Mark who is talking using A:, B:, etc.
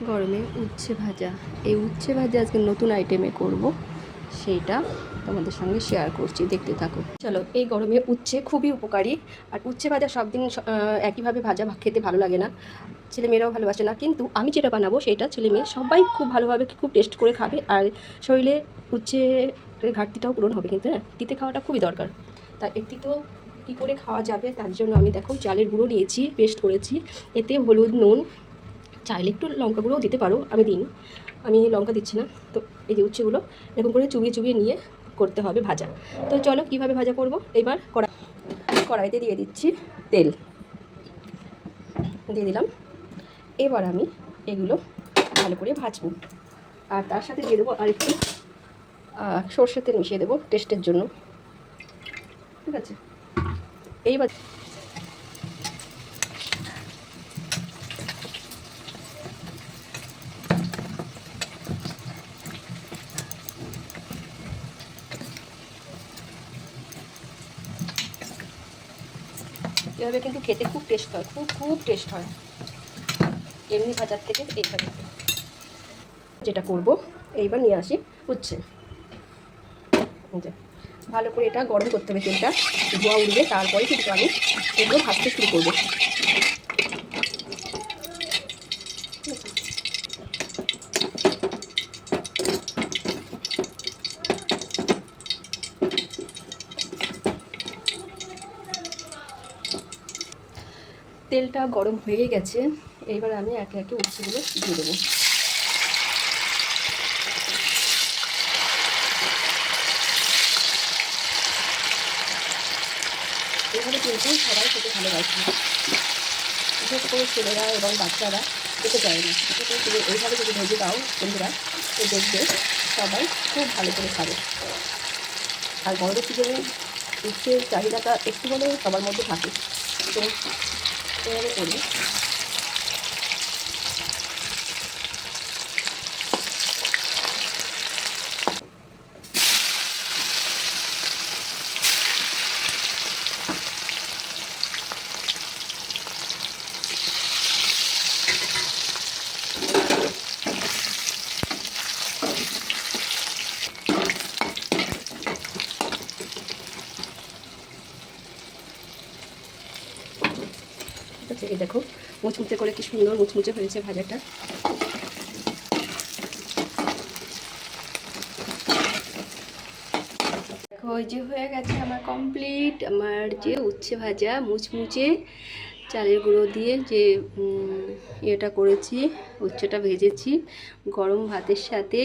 A: গরমে উচ্ছে ভাজা। এই উচ্ছে ভাজা আজকে নতুন আইটেমে করব, সেইটা তোমাদের সঙ্গে শেয়ার করছি, দেখতে থাকো। চলো, এই গরমে উচ্ছে খুবই উপকারী। আর উচ্ছে ভাজা সব দিন একইভাবে ভাজা খেতে ভালো লাগে না, ছেলেমেয়েরাও ভালোবাসে না। কিন্তু আমি যেটা বানাবো সেটা ছেলেমেয়ে সবাই খুব ভালোভাবে খুব টেস্ট করে খাবে। আর শরীরে উচ্ছে ঘাটতিটাও পূরণ হবে। কিন্তু হ্যাঁ, তিতে খাওয়াটা খুবই দরকার। তাই একটি তো কী করে খাওয়া যাবে তার জন্য আমি দেখো চালের গুঁড়ো নিয়েছি, পেস্ট করেছি। এতে হলুদ, নুন, চাইলে একটু লঙ্কা গুঁড়োও দিতে পারো, আমি দিই, আমি লঙ্কা দিচ্ছি না। তো এই যে উচ্ছেগুলো এরকম করে চুবিয়ে চুবিয়ে নিয়ে করতে হবে ভাজা। তো চলো কীভাবে ভাজা করব। এবার কড়াইতে দিয়ে দিচ্ছি তেল, দিয়ে দিলাম। এবার আমি এগুলো ভালো করে ভাজবো। আর তার সাথে দিয়ে দেবো আর একটু সর্ষের তেল মিশিয়ে দেবো টেস্টের জন্য, ঠিক আছে। এইবার এভাবে কিন্তু খেতে খুব টেস্ট হয়, খুব খুব টেস্ট হয় এমনি ভাজার থেকে। এইভাবে যেটা করব, এইবার নিয়ে আসি উচ্ছে। ভালো করে এটা গরম করতে হবে, তেলটা ধোয়া উঠবে, তারপরে কিন্তু আমি এগুলো ভাজতে শুরু করবো। তেলটা গরম হয়ে গেছে, এইবার আমি একে একে উচ্ছেগুলো দিয়ে দেবো। এইভাবে কিন্তু সবাই খেতে ভালোবাসে, বিশেষ করে ছেলেরা এবং বাচ্চারা খেতে চায় না। কিন্তু তুমি এইভাবে যদি ভেজে দাও বন্ধুরা, তো দেখবে সবাই খুব ভালো করে খাবে। আর গরমের সিজনে উচ্ছের চাহিদাটা একটু হলেও সবার মধ্যে থাকে। তো এভাবে করি। ঠিক আছে, এই দেখো মুচমুচে করে কি সুন্দর মুচমুচে হয়েছে ভাজাটা। দেখো ওই যে হয়ে গেছে আমার কমপ্লিট, আমার যে উচ্ছে ভাজা মুচমুচে চালের গুঁড়ো দিয়ে যে এটা করেছি, উচ্ছেটা ভেজেছি গরম ভাতের সাথে।